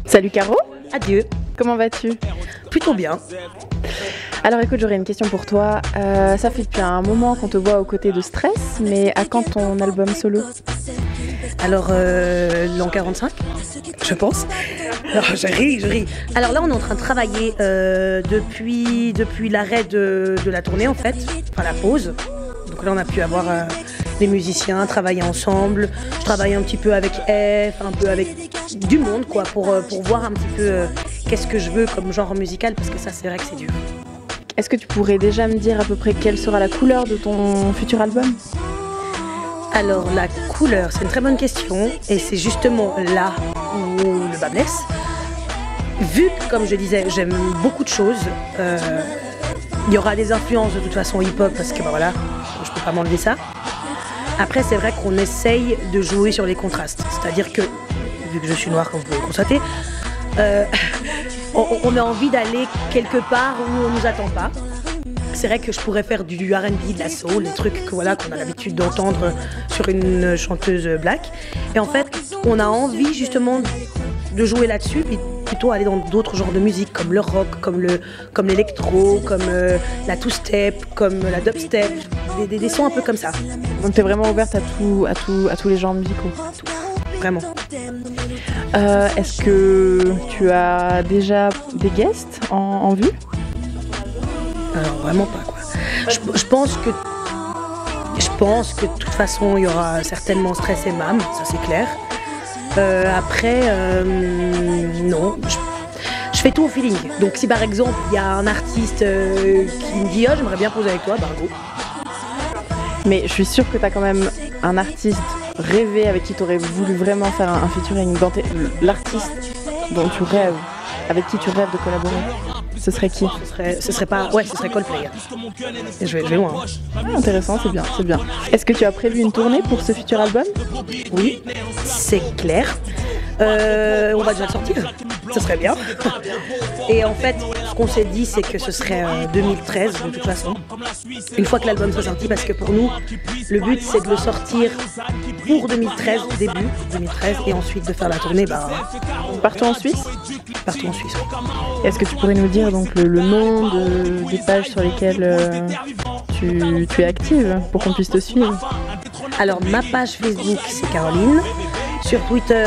Salut Caro. Adieu. Comment vas-tu? Plutôt bien. Alors écoute, j'aurais une question pour toi. Ça fait depuis un moment qu'on te voit aux côtés de Stress, mais à quand ton album solo? Alors, l'an 45, je pense. Alors, je ris. Alors là, on est en train de travailler depuis l'arrêt de la tournée, en fait, enfin la pause. Donc là, on a pu avoir des musiciens, travailler ensemble. Je travaille un petit peu avec F, un peu avec du monde, quoi, pour voir un petit peu qu'est-ce que je veux comme genre musical, parce que ça, c'est vrai que c'est dur. Est-ce que tu pourrais déjà me dire à peu près quelle sera la couleur de ton futur album? Alors la couleur, c'est une très bonne question et c'est justement là où le bas blesse. Vu que, comme je disais, j'aime beaucoup de choses, il y aura des influences de toute façon hip-hop parce que bah voilà, je peux pas m'enlever ça. Après c'est vrai qu'on essaye de jouer sur les contrastes, c'est-à-dire que, vu que je suis noire comme vous pouvez le constater, on a envie d'aller quelque part où on nous attend pas. C'est vrai que je pourrais faire du R&B, de la soul, des trucs qu'on a l'habitude d'entendre sur une chanteuse black. Et en fait, on a envie justement de jouer là-dessus, puis plutôt aller dans d'autres genres de musique, comme le rock, comme l'électro, comme la two-step, comme la dubstep, des sons un peu comme ça. Donc t'es vraiment ouverte à tous les genres musicaux? Vraiment. Est-ce que tu as déjà des guests en vue? Alors vraiment pas quoi. Je pense que de toute façon il y aura certainement Stress et Mam, ça c'est clair. Après non, je fais tout au feeling. Donc si par exemple il y a un artiste qui me dit oh j'aimerais bien poser avec toi, bah go. Mais je suis sûre que tu as quand même un artiste rêvé avec qui tu aurais voulu vraiment faire un featuring. L'artiste dont tu rêves, avec qui tu rêves de collaborer. Ce serait qui? Ce serait Coldplay. Et je vais loin. Intéressant, c'est bien. Est-ce que tu as prévu une tournée pour ce futur album? Oui, c'est clair. On va déjà le sortir, ce serait bien. Et en fait, ce qu'on s'est dit, c'est que ce serait 2013 de toute façon. Une fois que l'album sera sorti, parce que pour nous, le but c'est de le sortir pour 2013, début 2013, et ensuite de faire la tournée partout en Suisse. Partout en Suisse. Oui. Est-ce que tu pourrais nous dire donc le nom des pages sur lesquelles tu es active pour qu'on puisse te suivre? Alors ma page Facebook c'est Caroline. Sur Twitter,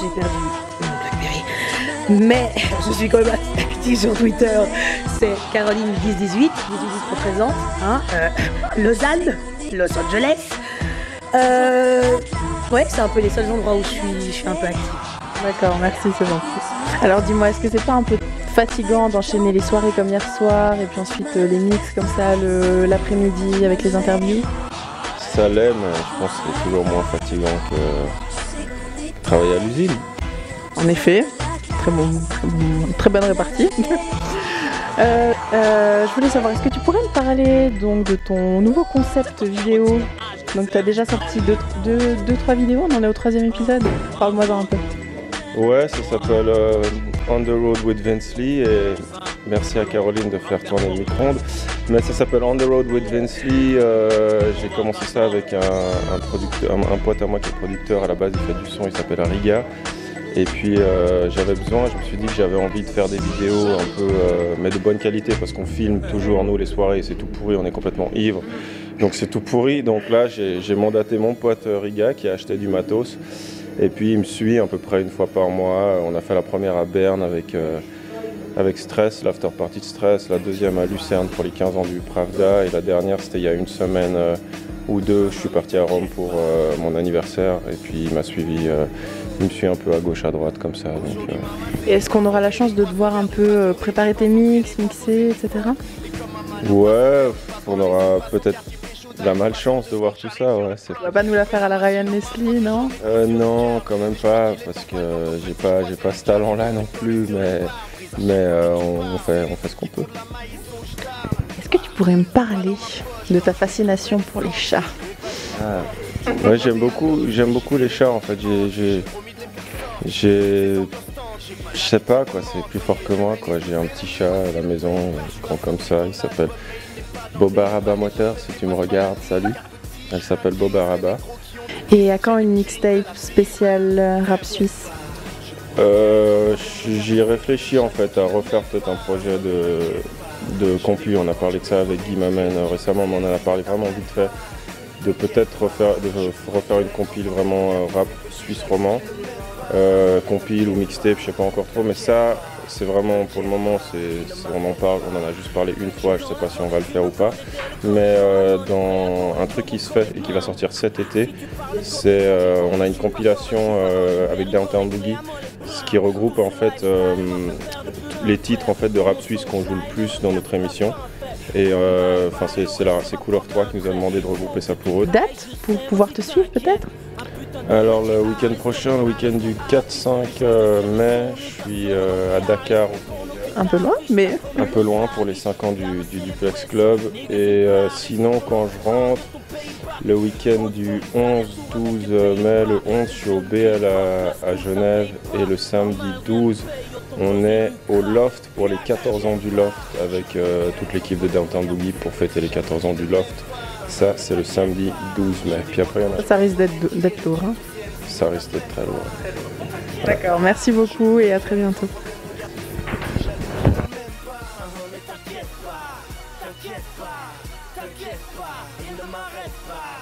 j'ai perdu mon Blackberry, mais je suis quand même active sur Twitter, c'est Caroline 1018 représente, Lausanne, Los Angeles. Ouais, c'est un peu les seuls endroits où je suis un peu active. D'accord, merci, c'est gentil. Alors dis-moi, est-ce que c'est pas un peu fatigant d'enchaîner les soirées comme hier soir et puis ensuite les mix comme ça l'après-midi avec les interviews? Ça l'est, mais je pense que c'est toujours moins fatigant que travailler à l'usine. En effet, très bonne répartie. Je voulais savoir, est-ce que tu pourrais me parler donc de ton nouveau concept vidéo? Donc tu as déjà sorti 2-3 vidéos, on en est au 3e épisode. Parle-moi-en un peu. Ouais, ça s'appelle On the Road with Vince Lee et merci à Caroline de faire tourner le micro-ondes. Mais ça s'appelle On the Road with Vince Lee. J'ai commencé ça avec un pote à moi qui est producteur à la base, il fait du son, il s'appelle Riga. Et puis j'avais besoin, je me suis dit que j'avais envie de faire des vidéos un peu, mais de bonne qualité parce qu'on filme toujours nous les soirées et c'est tout pourri, on est complètement ivre. Donc c'est tout pourri, donc là j'ai mandaté mon pote Riga qui a acheté du matos. Et puis il me suit à peu près une fois par mois. On a fait la première à Berne avec Stress, l'after party de Stress, la deuxième à Lucerne pour les 15 ans du Pravda et la dernière c'était il y a une semaine ou deux, je suis parti à Rome pour mon anniversaire et puis il m'a suivi, il me suit un peu à gauche à droite comme ça. Donc, Et est-ce qu'on aura la chance de te voir un peu préparer tes mix, mixer, etc. Ouais, on aura peut-être la malchance de voir tout ça, ouais. Tu vas pas nous la faire à la Ryan Leslie, non? Non, quand même pas, parce que j'ai pas ce talent-là non plus, mais on fait ce qu'on peut. Est-ce que tu pourrais me parler de ta fascination pour les chats? Ouais, j'aime beaucoup les chats en fait. Je sais pas quoi, c'est plus fort que moi quoi. J'ai un petit chat à la maison, grand comme ça, il s'appelle Bobaraba Moteur, si tu me regardes, salut. Elle s'appelle Bobaraba. Et à quand une mixtape spéciale rap suisse? J'y réfléchis en fait à refaire peut-être un projet de compil. On a parlé de ça avec Guy Mamen récemment, mais on en a parlé vraiment vite fait. De peut-être refaire une compile vraiment rap suisse roman. Compile ou mixtape, je sais pas encore trop, mais ça c'est vraiment pour le moment, on en parle, on en a juste parlé une fois, je sais pas si on va le faire ou pas, mais dans un truc qui se fait et qui va sortir cet été, on a une compilation avec Downtown Boogie, ce qui regroupe en fait les titres en fait de rap suisse qu'on joue le plus dans notre émission. Et c'est Couleur 3 qui nous a demandé de regrouper ça pour eux. Date pour pouvoir te suivre peut-être? Alors le week-end prochain, le week-end du 4-5 mai, je suis à Dakar. Un peu loin, mais... Un peu loin pour les 5 ans du Duplex Club. Et sinon, quand je rentre, le week-end du 11-12 mai, le 11, je suis au BL à Genève. Et le samedi 12, on est au Loft pour les 14 ans du Loft avec toute l'équipe de Downtown Boogie pour fêter les 14 ans du Loft. Ça, c'est le samedi 12 mai. Puis après, ça risque d'être lourd. Hein. Ça risque d'être très lourd. D'accord, merci beaucoup et à très bientôt. T'inquiète pas, il ne m'arrête pas.